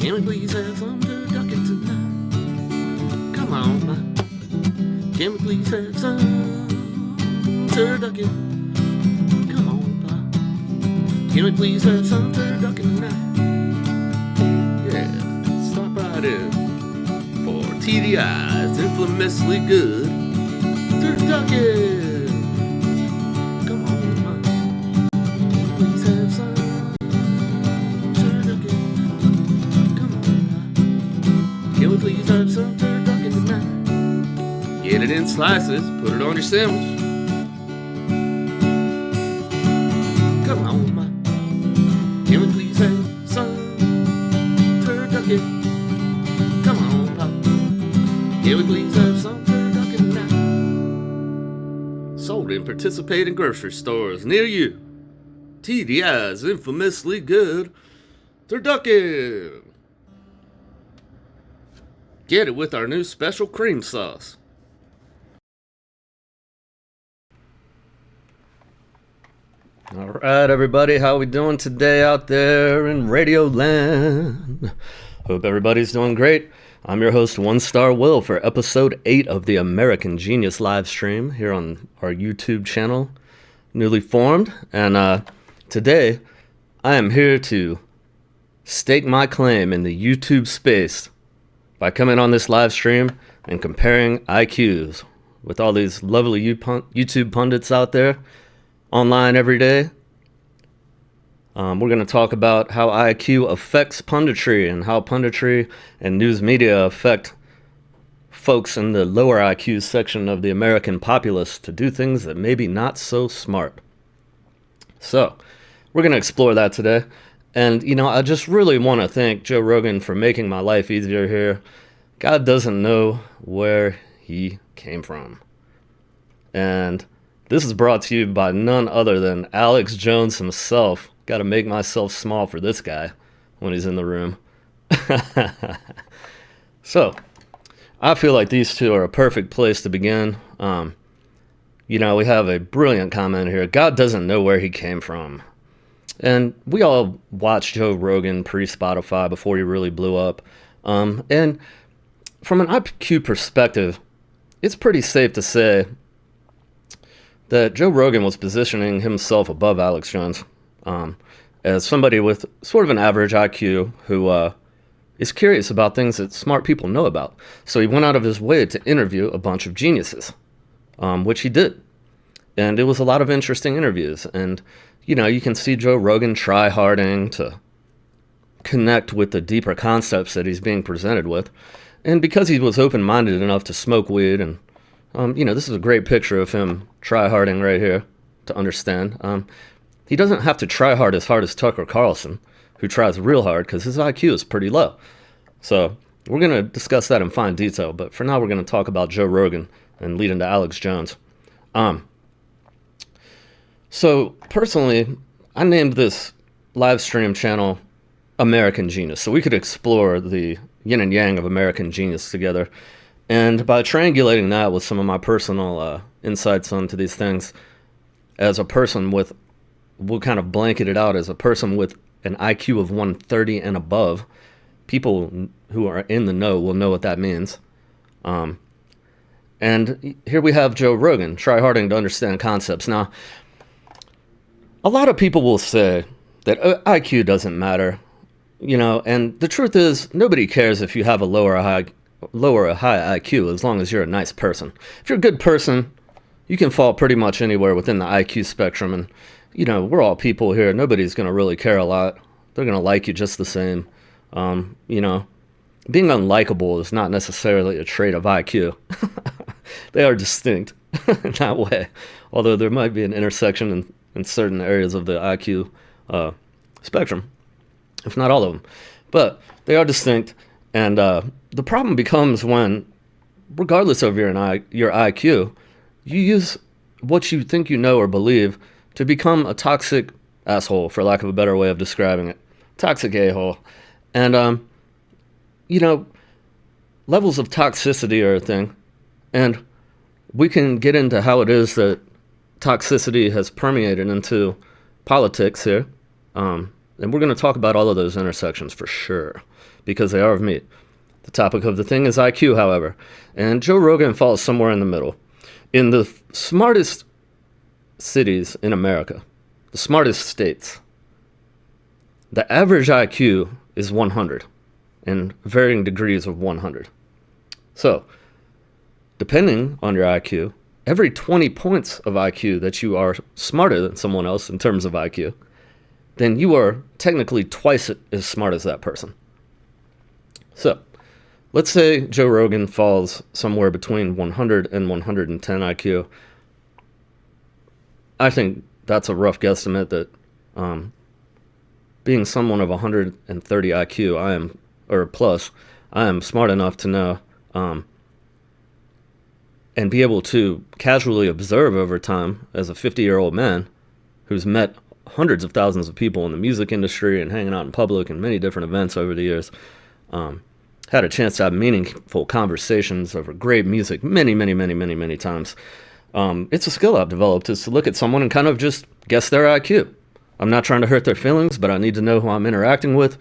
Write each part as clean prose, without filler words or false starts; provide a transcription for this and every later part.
Can we please have some turducken tonight? Come on, ma. Can we please have some turducken? Come on, pa. Can we please have some turducken tonight? Yeah, stop right in for TDI's infamously good turducken. Come on, ma. Can we please have some turducken? Come on, ma. Can we please have some turducken tonight? Get it in slices, put it on your sandwich. Come on, ma. Can we please have some turducken? Come on, pa. Can we please have some turducken tonight? Sold in participating grocery stores near you. TDI's infamously good turducken. Get it with our new special cream sauce. All right, everybody, how we doing today out there in Radio Land? Hope everybody's doing great. I'm your host, One Star Will, for episode 8 of the American Genius live stream here on our YouTube channel, newly formed. And today, I am here to stake my claim in the YouTube space by coming on this live stream and comparing IQs with all these lovely YouTube pundits out there online every day. We're going to talk about how IQ affects punditry and how punditry and news media affect folks in the lower IQ section of the American populace to do things that maybe not so smart. So, we're going to explore that today. And, you know, I just really want to thank Joe Rogan for making my life easier here. God doesn't know where he came from. And this is brought to you by none other than Alex Jones himself. Got to make myself small for this guy when he's in the room. So, I feel like these two are a perfect place to begin. You know, we have a brilliant comment here. God doesn't know where he came from. And we all watched Joe Rogan pre-Spotify before he really blew up. And from an IQ perspective, it's pretty safe to say that Joe Rogan was positioning himself above Alex Jones as somebody with sort of an average IQ who is curious about things that smart people know about. So he went out of his way to interview a bunch of geniuses, which he did. And it was a lot of interesting interviews. And, you know, you can see Joe Rogan try-harding to connect with the deeper concepts that he's being presented with. And because he was open-minded enough to smoke weed, and, you know, this is a great picture of him try-harding right here to understand. He doesn't have to try hard as Tucker Carlson, who tries real hard because his IQ is pretty low. So we're going to discuss that in fine detail, but for now we're going to talk about Joe Rogan and lead into Alex Jones. So personally, I named this live stream channel American Genius, so we could explore the yin and yang of American Genius together. And by triangulating that with some of my personal insights onto these things, as a person with, we'll kind of blanket it out as a person with an IQ of 130 and above, people who are in the know will know what that means. And here we have Joe Rogan, try-harding to understand concepts. Now, a lot of people will say that IQ doesn't matter, you know, and the truth is, nobody cares if you have a lower or high IQ as long as you're a nice person. If you're a good person, you can fall pretty much anywhere within the IQ spectrum, and, you know, we're all people here. Nobody's going to really care a lot. They're going to like you just the same. You know, being unlikable is not necessarily a trait of IQ. They are distinct in that way, although there might be an intersection in certain areas of the IQ spectrum, if not all of them. But they are distinct, and the problem becomes when, regardless of your IQ, you use what you think you know or believe to become a toxic asshole, for lack of a better way of describing it. Toxic a-hole. And, you know, levels of toxicity are a thing. And we can get into how it is that toxicity has permeated into politics here. And we're going to talk about all of those intersections for sure, because they are of meat. The topic of the thing is IQ, however. And Joe Rogan falls somewhere in the middle. In the smartest cities in America, the smartest states, the average IQ is 100, in varying degrees of 100. So, depending on your IQ, every 20 points of IQ that you are smarter than someone else in terms of IQ, then you are technically twice as smart as that person. So, let's say Joe Rogan falls somewhere between 100 and 110 IQ. I think that's a rough guesstimate that being someone of 130 IQ, I am smart enough to know and be able to casually observe over time as a 50-year-old man who's met hundreds of thousands of people in the music industry and hanging out in public and many different events over the years. Had a chance to have meaningful conversations over great music many times. It's a skill I've developed, is to look at someone and kind of just guess their IQ. I'm not trying to hurt their feelings, but I need to know who I'm interacting with.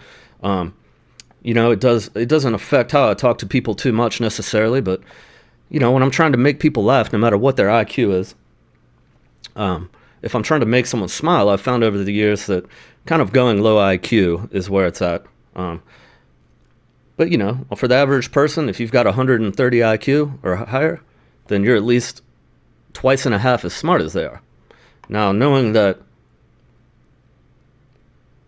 It doesn't affect how I talk to people too much necessarily, but when I'm trying to make people laugh, no matter what their IQ is, if I'm trying to make someone smile, I've found over the years that kind of going low IQ is where it's at. But for the average person, if you've got 130 IQ or higher, then you're at least twice and a half as smart as they are. Now, knowing that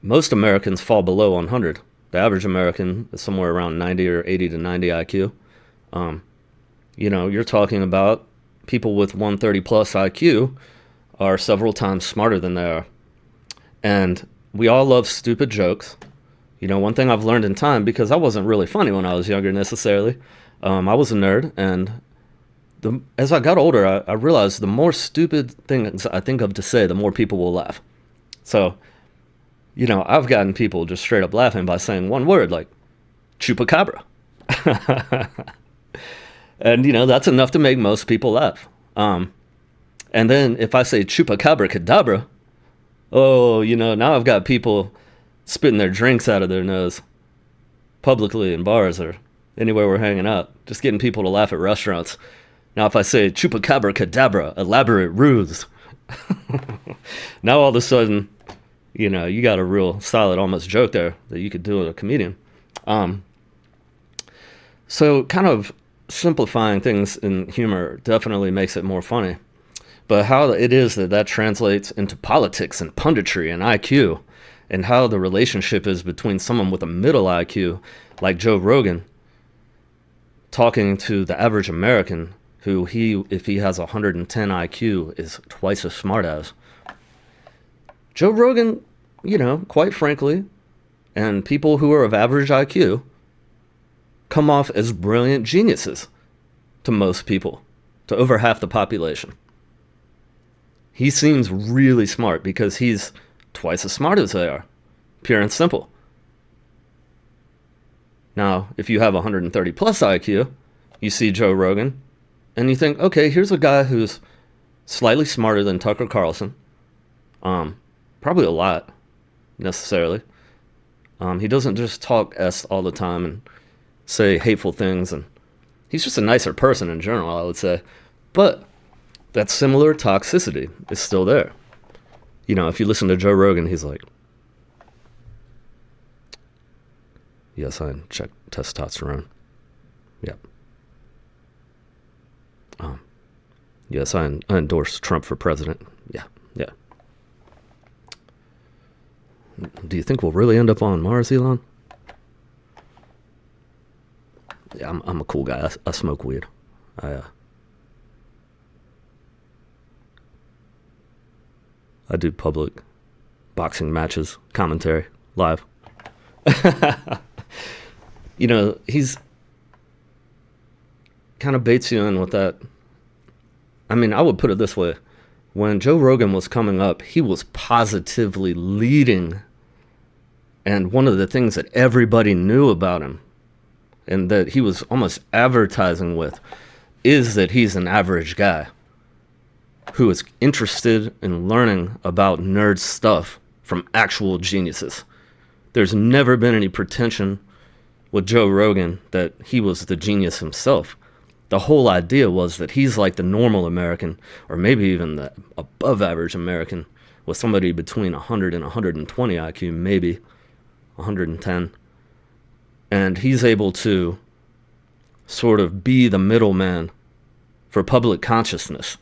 most Americans fall below 100, the average American is somewhere around 90 or 80 to 90 IQ. You're talking about people with 130 plus IQ are several times smarter than they are. And we all love stupid jokes. One thing I've learned in time, because I wasn't really funny when I was younger necessarily, I was a nerd, and as I got older, I realized the more stupid things I think of to say, the more people will laugh. So, I've gotten people just straight up laughing by saying one word, like chupacabra. And, that's enough to make most people laugh. And then if I say chupacabra cadabra, now I've got people spitting their drinks out of their nose publicly in bars or anywhere we're hanging out, just getting people to laugh at restaurants. Now, if I say chupacabra cadabra, elaborate ruse, now all of a sudden, you got a real solid almost joke there that you could do with a comedian. So kind of simplifying things in humor definitely makes it more funny. But how it is that translates into politics and punditry and IQ, and how the relationship is between someone with a middle IQ, like Joe Rogan, talking to the average American, who if he has 110 IQ, is twice as smart as. Joe Rogan, quite frankly, and people who are of average IQ come off as brilliant geniuses to most people, to over half the population. He seems really smart because he's twice as smart as they are, pure and simple. Now, if you have 130 plus IQ, you see Joe Rogan, and you think, okay, here's a guy who's slightly smarter than Tucker Carlson. Probably a lot, necessarily. He doesn't just talk S all the time and say hateful things, and he's just a nicer person in general, I would say. But that similar toxicity is still there. If you listen to Joe Rogan, he's like, yes, I check testosterone. Yep. Yes, I endorse Trump for president. Yeah. Do you think we'll really end up on Mars, Elon? Yeah, I'm a cool guy. I smoke weed. I do public boxing matches, commentary, live. He's kind of baits you in with that. I mean, I would put it this way. When Joe Rogan was coming up, he was positively leading. And one of the things that everybody knew about him, and that he was almost advertising with, is that he's an average guy who is interested in learning about nerd stuff from actual geniuses. there's never been any pretension with Joe Rogan that he was the genius himself. The whole idea was that he's like the normal American, or maybe even the above average American, with somebody between 100 and 120 IQ, maybe 110. And he's able to sort of be the middleman for public consciousness.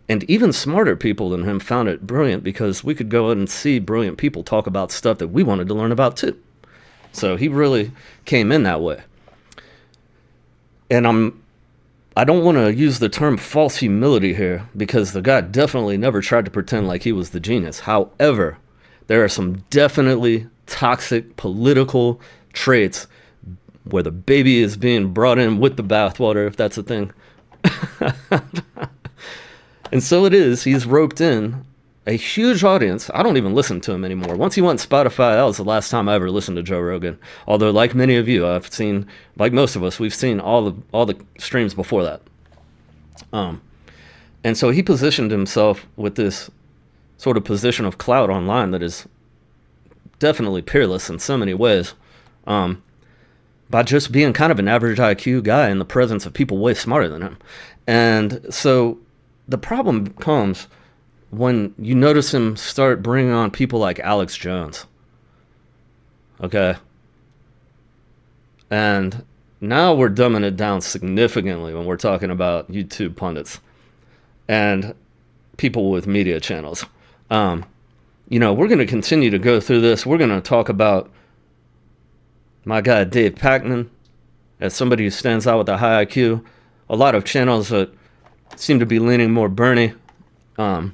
And even smarter people than him found it brilliant, because we could go out and see brilliant people talk about stuff that we wanted to learn about too. So he really came in that way. And I don't want to use the term false humility here, because the guy definitely never tried to pretend like he was the genius. However, there are some definitely toxic political traits where the baby is being brought in with the bathwater, if that's a thing. And so it is, he's roped in a huge audience. I don't even listen to him anymore. Once he went Spotify, that was the last time I ever listened to Joe Rogan. Although, like many of you, I've seen, like most of us, we've seen all the streams before that. And so he positioned himself with this sort of position of clout online that is definitely peerless in so many ways, by just being kind of an average IQ guy in the presence of people way smarter than him. And so the problem comes when you notice him start bringing on people like Alex Jones. Okay? And now we're dumbing it down significantly when we're talking about YouTube pundits and people with media channels. We're going to continue to go through this. We're going to talk about my guy Dave Pakman as somebody who stands out with a high IQ. A lot of channels that seem to be leaning more Bernie. And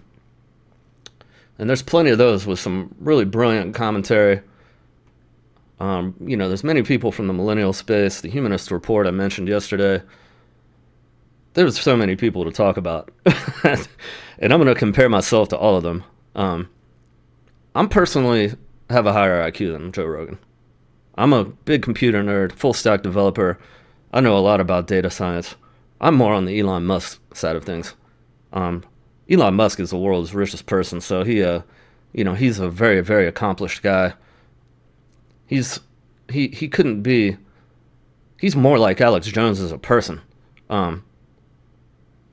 there's plenty of those with some really brilliant commentary. There's many people from the millennial space, the Humanist Report I mentioned yesterday. There's so many people to talk about. And I'm going to compare myself to all of them. I'm personally have a higher IQ than Joe Rogan. I'm a big computer nerd, full stack developer. I know a lot about data science. I'm more on the Elon Musk side of things. Elon Musk is the world's richest person, so he's a very, very accomplished guy. He couldn't be. He's more like Alex Jones as a person, in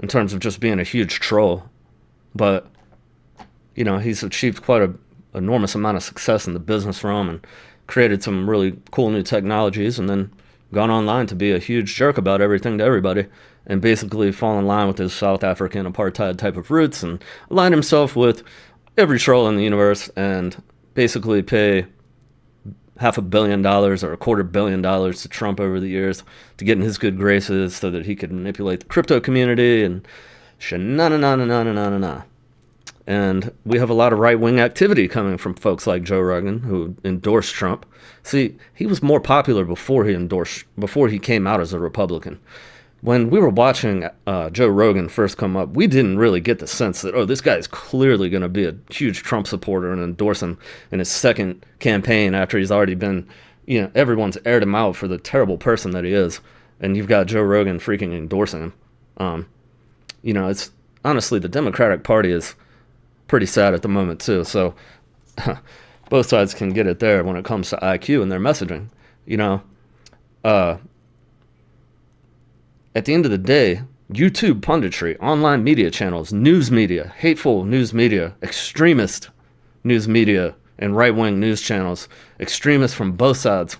terms of just being a huge troll. But he's achieved quite an enormous amount of success in the business realm and created some really cool new technologies, and then gone online to be a huge jerk about everything to everybody, and basically fall in line with his South African apartheid type of roots, and align himself with every troll in the universe, and basically pay $500 million or $250 million to Trump over the years to get in his good graces so that he could manipulate the crypto community and na. And we have a lot of right-wing activity coming from folks like Joe Rogan, who endorsed Trump. See, he was more popular before he came out as a Republican. When we were watching Joe Rogan first come up, we didn't really get the sense that, this guy is clearly going to be a huge Trump supporter and endorse him in his second campaign after he's already been, everyone's aired him out for the terrible person that he is. And you've got Joe Rogan freaking endorsing him. It's honestly, the Democratic Party is pretty sad at the moment too, so both sides can get it there when it comes to IQ and their messaging. At the end of the day, YouTube punditry, online media channels, news media, hateful news media, extremist news media, and right-wing news channels, extremists from both sides,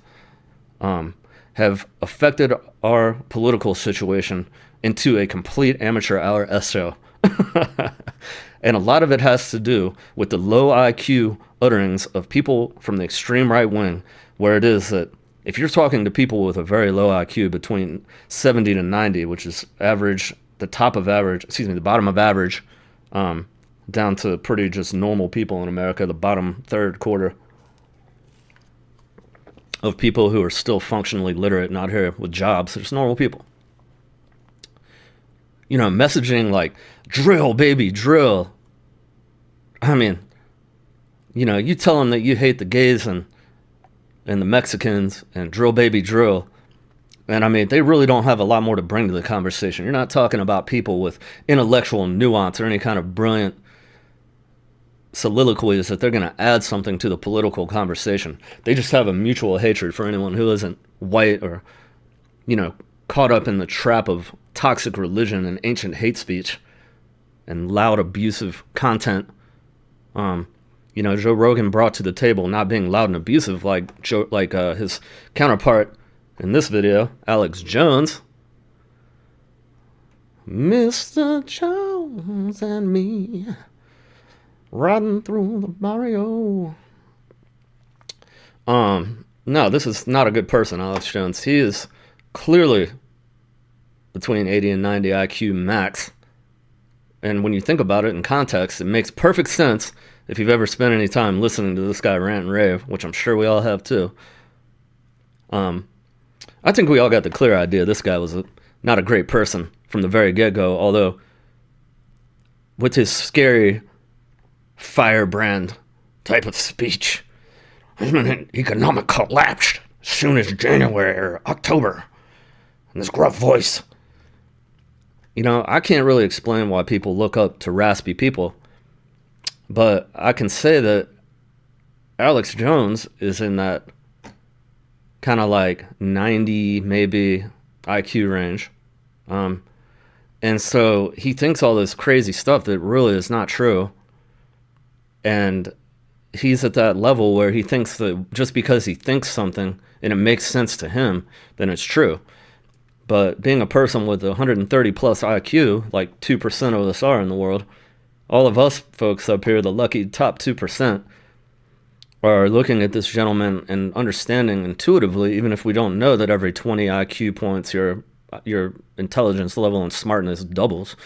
have affected our political situation into a complete amateur hour show. And a lot of it has to do with the low IQ utterings of people from the extreme right wing, where it is that if you're talking to people with a very low IQ between 70 to 90, which is average, the bottom of average, down to pretty just normal people in America, the bottom third quarter of people who are still functionally literate, not here with jobs, they're just normal people. Messaging like, drill, baby, drill. I mean, you tell them that you hate the gays and the Mexicans and drill, baby, drill. And I mean, they really don't have a lot more to bring to the conversation. You're not talking about people with intellectual nuance or any kind of brilliant soliloquies that they're going to add something to the political conversation. They just have a mutual hatred for anyone who isn't white or, caught up in the trap of toxic religion and ancient hate speech and loud, abusive content. Joe Rogan brought to the table not being loud and abusive like his counterpart in this video, Alex Jones. Mr. Jones and me riding through the barrio. No, this is not a good person, Alex Jones. He is clearly between 80 and 90 IQ max. And when you think about it in context, it makes perfect sense if you've ever spent any time listening to this guy rant and rave, which I'm sure we all have too. I think we all got the clear idea this guy was not a great person from the very get-go, although with his scary firebrand type of speech, an economic collapse as soon as January or October, and this gruff voice. I can't really explain why people look up to raspy people, but I can say that Alex Jones is in that kind of like 90 maybe IQ range. And so he thinks all this crazy stuff that really is not true. And he's at that level where he thinks that just because he thinks something and it makes sense to him, then it's true. But being a person with 130 plus IQ, like 2% of us are in the world, all of us folks up here, the lucky top 2%, are looking at this gentleman and understanding intuitively, even if we don't know that every 20 IQ points your intelligence level and smartness doubles.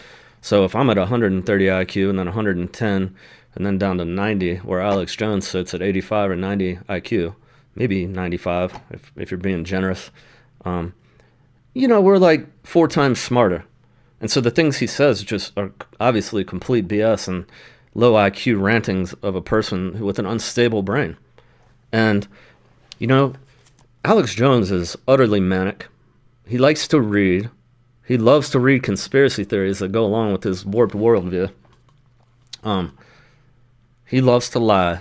So if I'm at 130 IQ and then 110 and then down to 90, where Alex Jones sits at 85 or 90 IQ, maybe 95 if you're being generous, we're like 4 times smarter. And so the things he says just are obviously complete BS and low IQ rantings of a person with an unstable brain. And, Alex Jones is utterly manic. He likes to read. He loves to read conspiracy theories that go along with his warped worldview. He loves to lie.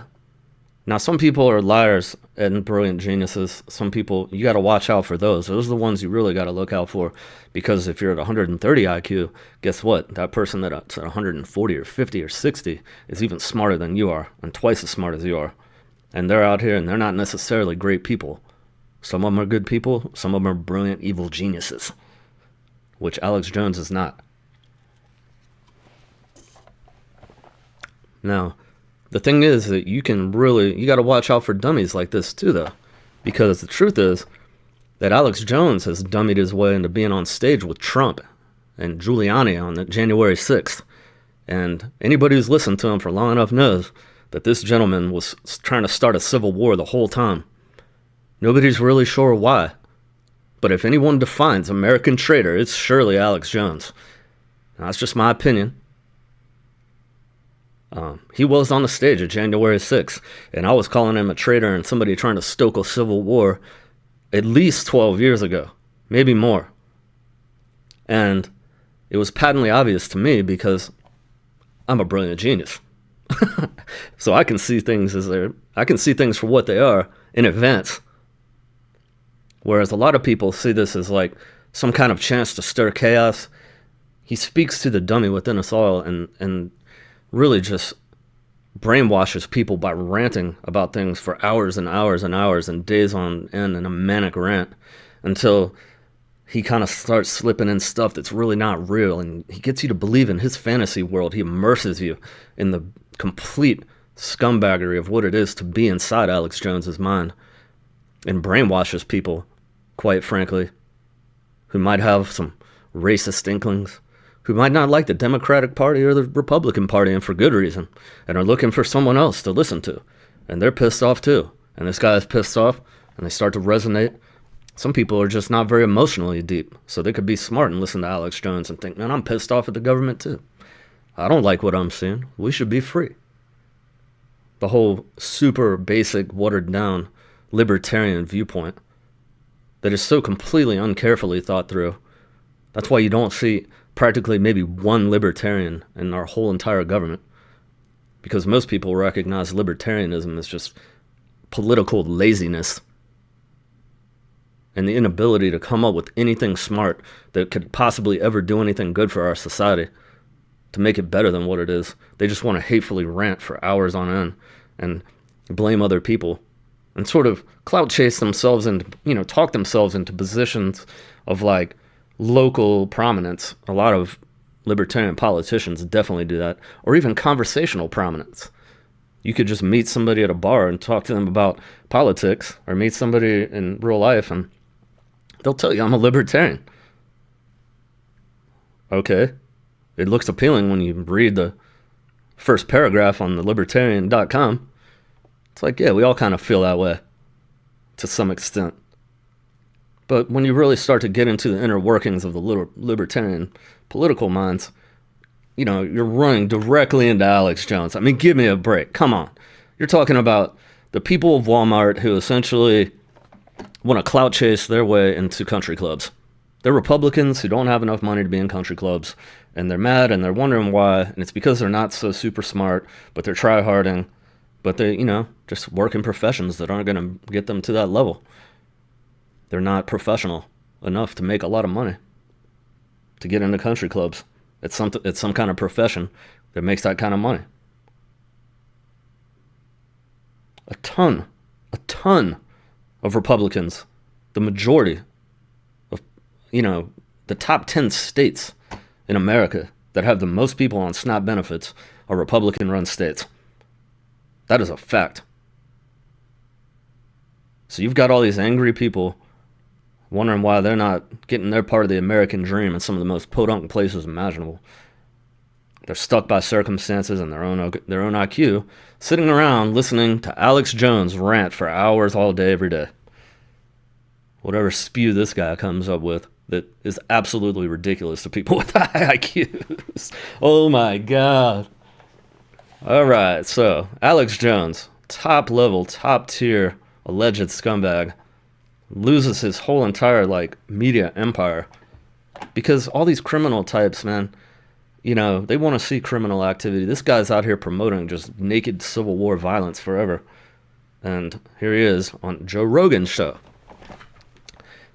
Now, some people are liars and brilliant geniuses. Some people, you got to watch out for those. Those are the ones you really got to look out for, because if you're at 130 IQ, guess what? That person that's at 140 or 50 or 60 is even smarter than you are, and twice as smart as you are. And they're out here, and they're not necessarily great people. Some of them are good people. Some of them are brilliant, evil geniuses, which Alex Jones is not. Now, the thing is that you got to watch out for dummies like this too, though, because the truth is that Alex Jones has dummied his way into being on stage with Trump and Giuliani on January 6th. And anybody who's listened to him for long enough knows that this gentleman was trying to start a civil war the whole time. Nobody's really sure why. But if anyone defines American traitor, it's surely Alex Jones. Now, that's just my opinion. He was on the stage at January 6th, and I was calling him a traitor and somebody trying to stoke a civil war at least 12 years ago, maybe more. And it was patently obvious to me because I'm a brilliant genius. So I can see things for what they are in advance. Whereas a lot of people see this as like some kind of chance to stir chaos. He speaks to the dummy within us all and really just brainwashes people by ranting about things for hours and hours and hours and days on end in a manic rant until he kind of starts slipping in stuff that's really not real, and he gets you to believe in his fantasy world. He immerses you in the complete scumbaggery of what it is to be inside Alex Jones's mind, and brainwashes people, quite frankly, who might have some racist inklings, who might not like the Democratic Party or the Republican Party, and for good reason, and are looking for someone else to listen to. And they're pissed off too. And this guy is pissed off, and they start to resonate. Some people are just not very emotionally deep, so they could be smart and listen to Alex Jones and think, man, I'm pissed off at the government too. I don't like what I'm seeing. We should be free. The whole super basic, watered-down libertarian viewpoint that is so completely uncarefully thought through. That's why you don't see practically maybe one libertarian in our whole entire government. because most people recognize libertarianism as just political laziness and the inability to come up with anything smart that could possibly ever do anything good for our society to make it better than what it is. They just want to hatefully rant for hours on end and blame other people and sort of clout chase themselves and, talk themselves into positions of like local prominence. A lot of libertarian politicians definitely do that, or even conversational prominence. You could just meet somebody at a bar and talk to them about politics, or meet somebody in real life and they'll tell you, I'm a libertarian. Okay. It looks appealing when you read the first paragraph on the libertarian.com. It's like, yeah, we all kind of feel that way to some extent. But when you really start to get into the inner workings of the libertarian political minds, you're running directly into Alex Jones. I mean, give me a break. Come on. You're talking about the people of Walmart who essentially want to clout chase their way into country clubs. They're Republicans who don't have enough money to be in country clubs, and they're mad and they're wondering why, and it's because they're not so super smart, but they're try-harding, but they, just work in professions that aren't going to get them to that level. They're not professional enough to make a lot of money to get into country clubs. It's some kind of profession that makes that kind of money. A ton of Republicans, the majority of, the top 10 states in America that have the most people on SNAP benefits are Republican-run states. That is a fact. So you've got all these angry people wondering why they're not getting their part of the American dream in some of the most podunk places imaginable. They're stuck by circumstances and their own IQ, sitting around listening to Alex Jones rant for hours all day, every day. Whatever spew this guy comes up with that is absolutely ridiculous to people with high IQs. Oh my God. All right, so Alex Jones, top level, top tier, alleged scumbag, loses his whole entire media empire because all these criminal types, man, they want to see criminal activity. This guy's out here promoting just naked Civil War violence forever. And here he is on Joe Rogan's show,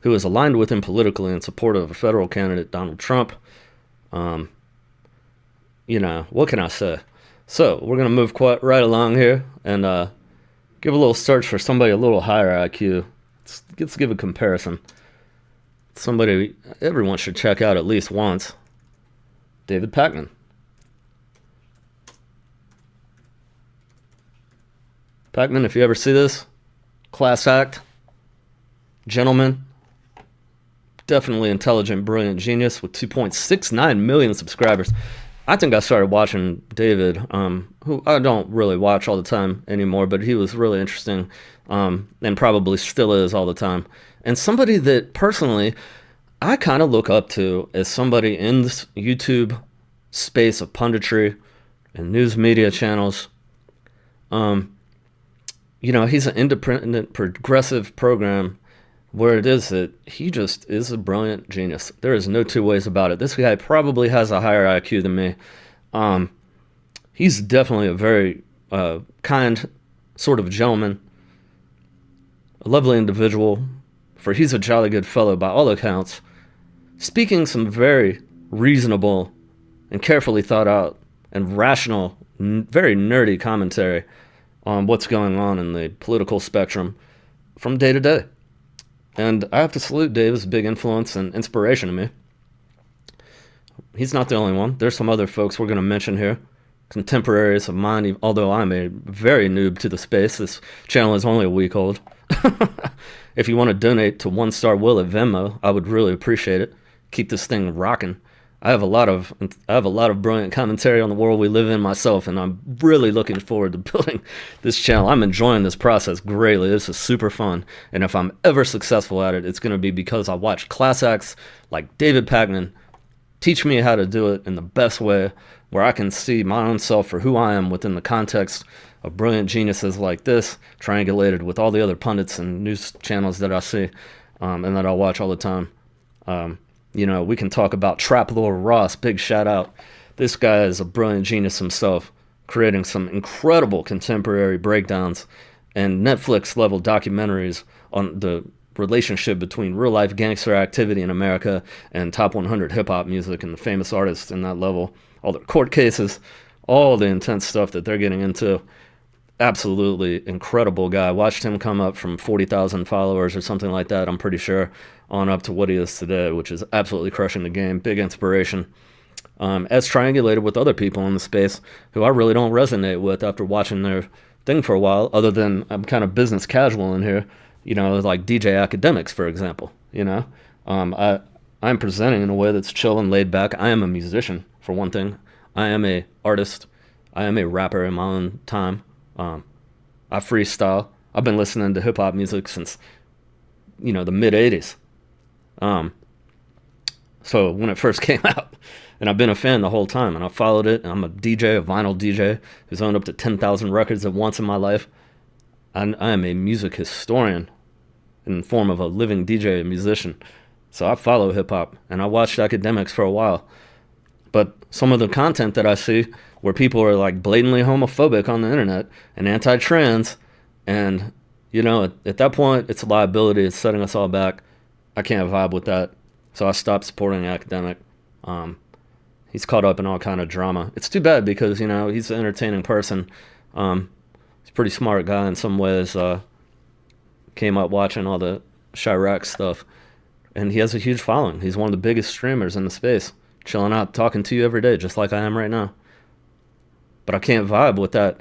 who is aligned with him politically in support of a federal candidate, Donald Trump. What can I say? So we're going to move quite right along here and give a little search for somebody a little higher IQ. Let's give a comparison. Somebody everyone should check out at least once. David Pakman. Pakman, if you ever see this, class act, gentleman, definitely intelligent, brilliant genius with 2.69 million subscribers. I think I started watching David, who I don't really watch all the time anymore, but he was really interesting, and probably still is all the time. And somebody that personally I kind of look up to as somebody in this YouTube space of punditry and news media channels. He's an independent, progressive program where it is that he just is a brilliant genius. There is no two ways about it. This guy probably has a higher IQ than me. He's definitely a very kind sort of gentleman, a lovely individual, for he's a jolly good fellow by all accounts, speaking some very reasonable and carefully thought out and rational, very nerdy commentary on what's going on in the political spectrum from day to day. And I have to salute Dave as a big influence and inspiration to me. He's not the only one. There's some other folks we're going to mention here, contemporaries of mine, although I'm a very noob to the space. This channel is only a week old. If you want to donate to One Star Will at Venmo, I would really appreciate it. Keep this thing rocking. I have a lot of brilliant commentary on the world we live in myself, and I'm really looking forward to building this channel. I'm enjoying this process greatly. This is super fun, and if I'm ever successful at it, it's going to be because I watch class acts like David Pakman teach me how to do it in the best way, where I can see my own self for who I am within the context of brilliant geniuses like this, triangulated with all the other pundits and news channels that I see and that I watch all the time. We can talk about Trap Lord Ross, big shout out. This guy is a brilliant genius himself. creating some incredible contemporary breakdowns and Netflix-level documentaries on the relationship between real-life gangster activity in America and top 100 hip-hop music and the famous artists in that level, all their court cases, all the intense stuff that they're getting into. Absolutely incredible guy. Watched him come up from 40,000 followers or something like that, I'm pretty sure, on up to what he is today, which is absolutely crushing the game. Big inspiration. As triangulated with other people in the space who I really don't resonate with after watching their thing for a while, other than I'm kind of business casual in here, like DJ Academics, for example. I'm presenting in a way that's chill and laid back. I am a musician, for one thing. I am a artist. I am a rapper in my own time. I freestyle. I've been listening to hip-hop music since, the mid-'80s. So when it first came out, and I've been a fan the whole time, and I followed it. I'm a DJ, a vinyl DJ, who's owned up to 10,000 records at once in my life. I am a music historian in the form of a living DJ and musician. So I follow hip-hop, and I watched Academics for a while. But some of the content that I see where people are like blatantly homophobic on the internet and anti-trans, and, at that point, it's a liability. It's setting us all back. I can't vibe with that. So I stopped supporting Academic. He's caught up in all kind of drama. It's too bad because, he's an entertaining person. He's a pretty smart guy in some ways. Came up watching all the Chirac stuff. And he has a huge following. He's one of the biggest streamers in the space. Chilling out, talking to you every day, just like I am right now. But I can't vibe with that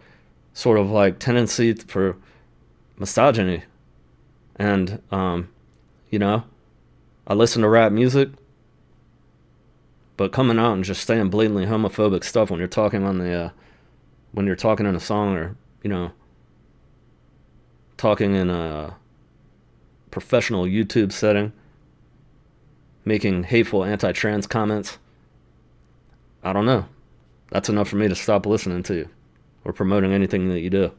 sort of like tendency for misogyny. And, I listen to rap music, but coming out and just saying blatantly homophobic stuff when you're talking on the, when you're talking in a song or, talking in a professional YouTube setting, making hateful anti-trans comments, I don't know. That's enough for me to stop listening to you or promoting anything that you do.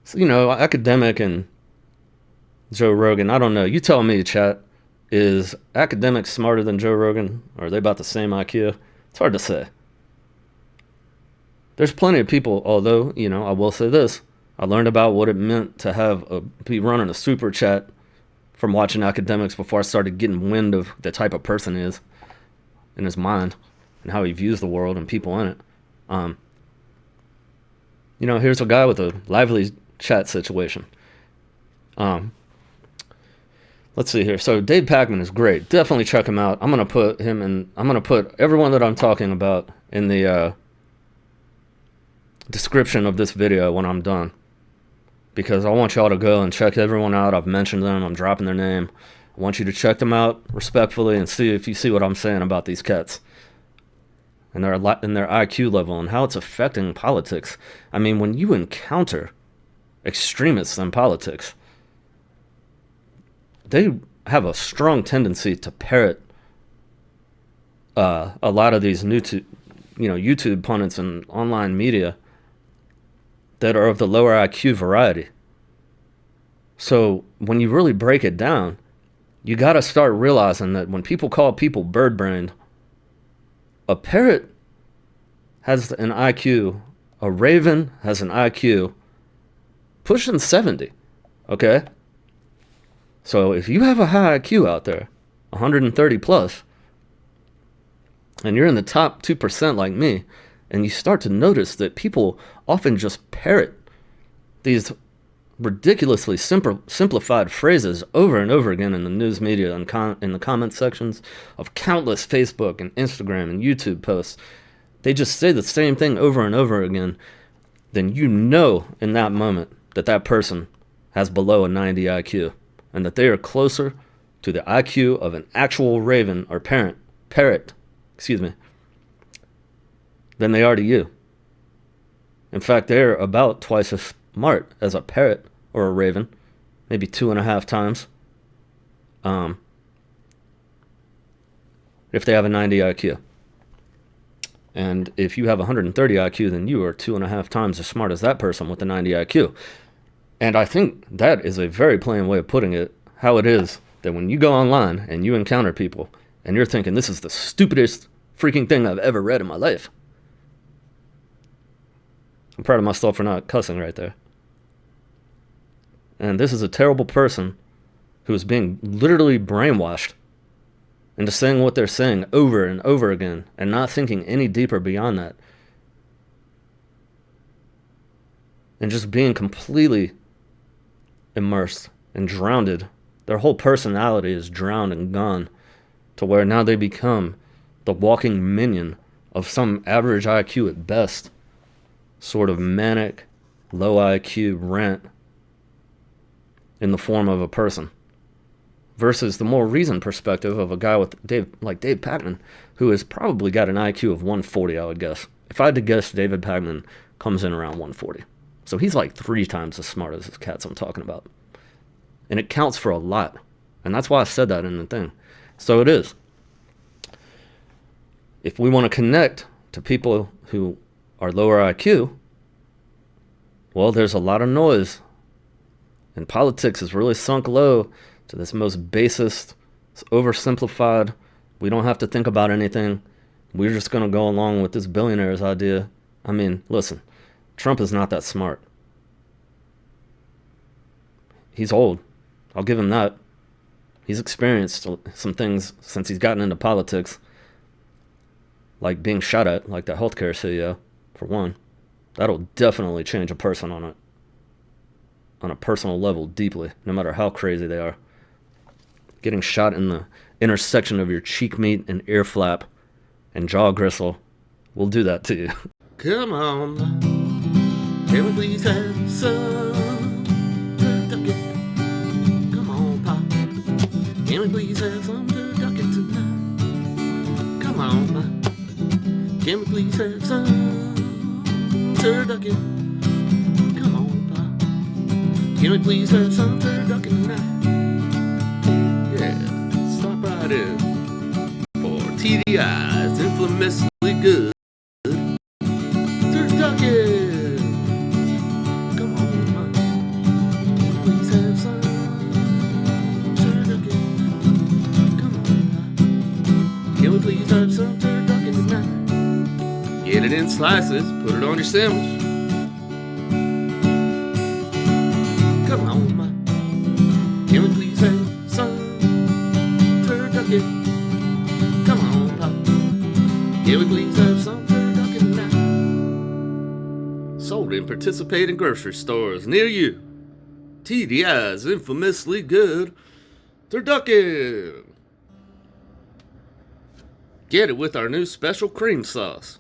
So, Academic and Joe Rogan, I don't know. You tell me, chat. Is Academic smarter than Joe Rogan? Or are they about the same IQ? It's hard to say. There's plenty of people, although, I will say this. I learned about what it meant to be running a super chat from watching Academics before I started getting wind of the type of person he is in his mind and how he views the world and people in it. Here's a guy with a lively chat situation. Let's see here. So Dave Pacman is great. Definitely check him out. I'm going to put him in. I'm going to put everyone that I'm talking about in the description of this video when I'm done. Because I want y'all to go and check everyone out. I've mentioned them. I'm dropping their name. I want you to check them out respectfully and see if you see what I'm saying about these cats. And their IQ level and how it's affecting politics. I mean, when you encounter extremists in politics, they have a strong tendency to parrot a lot of these YouTube pundits and online media that are of the lower IQ variety. So when you really break it down, you got to start realizing that when people call people bird-brained, a parrot has an IQ, a raven has an IQ pushing 70, okay? So if you have a high IQ out there, 130 plus, and you're in the top 2% like me, and you start to notice that people often just parrot these ridiculously simplified phrases over and over again in the news media and in the comment sections of countless Facebook and Instagram and YouTube posts. They just say the same thing over and over again. Then in that moment that person has below a 90 IQ and that they are closer to the IQ of an actual raven or parrot, than they are to you. In fact, they're about twice as smart as a parrot or a raven, maybe 2.5 times, if they have a 90 IQ. And if you have 130 IQ, then you are 2.5 times as smart as that person with a 90 IQ. And I think that is a very plain way of putting it, how it is that when you go online and you encounter people and you're thinking, this is the stupidest freaking thing I've ever read in my life. I'm proud of myself for not cussing right there. And this is a terrible person who is being literally brainwashed into saying what they're saying over and over again and not thinking any deeper beyond that. And just being completely immersed and drowned. Their whole personality is drowned and gone to where now they become the walking minion of some average IQ at best, sort of manic, low IQ rant in the form of a person, versus the more reasoned perspective of a guy like Dave Pakman, who has probably got an IQ of 140, I would guess. If I had to guess, David Pakman comes in around 140. So he's like 3 times as smart as this cats I'm talking about. And it counts for a lot. And that's why I said that in the thing. So it is. If we want to connect to people who are lower IQ, well, there's a lot of noise. And politics is really sunk low to this most basest, it's oversimplified. We don't have to think about anything. We're just going to go along with this billionaire's idea. I mean, listen, Trump is not that smart. He's old. I'll give him that. He's experienced some things since he's gotten into politics, like being shot at, like the healthcare CEO, for one. That'll definitely change a person on a personal level deeply, no matter how crazy they are. Getting shot in the intersection of your cheek meat and ear flap and jaw gristle will do that to you. Come on, can we please have some turducken? Come on, Pop, can we please have some turducken tonight? Come on, Ma, can we please have some turducken? Come on, Pop, can we please have some turducken tonight? Yeah, stop right in for TDI's infamously good turducken. Come on, Ma, please have some turducken. Come on, Ma, can we please have some turducken tonight? Get it in slices, put it on your sandwich. Come on, Ma, can we please have some turducken? Come on, Pop, can we please have some turducken tonight? Sold in participating grocery stores near you. TDI's infamously good turducken. Get it with our new special cream sauce.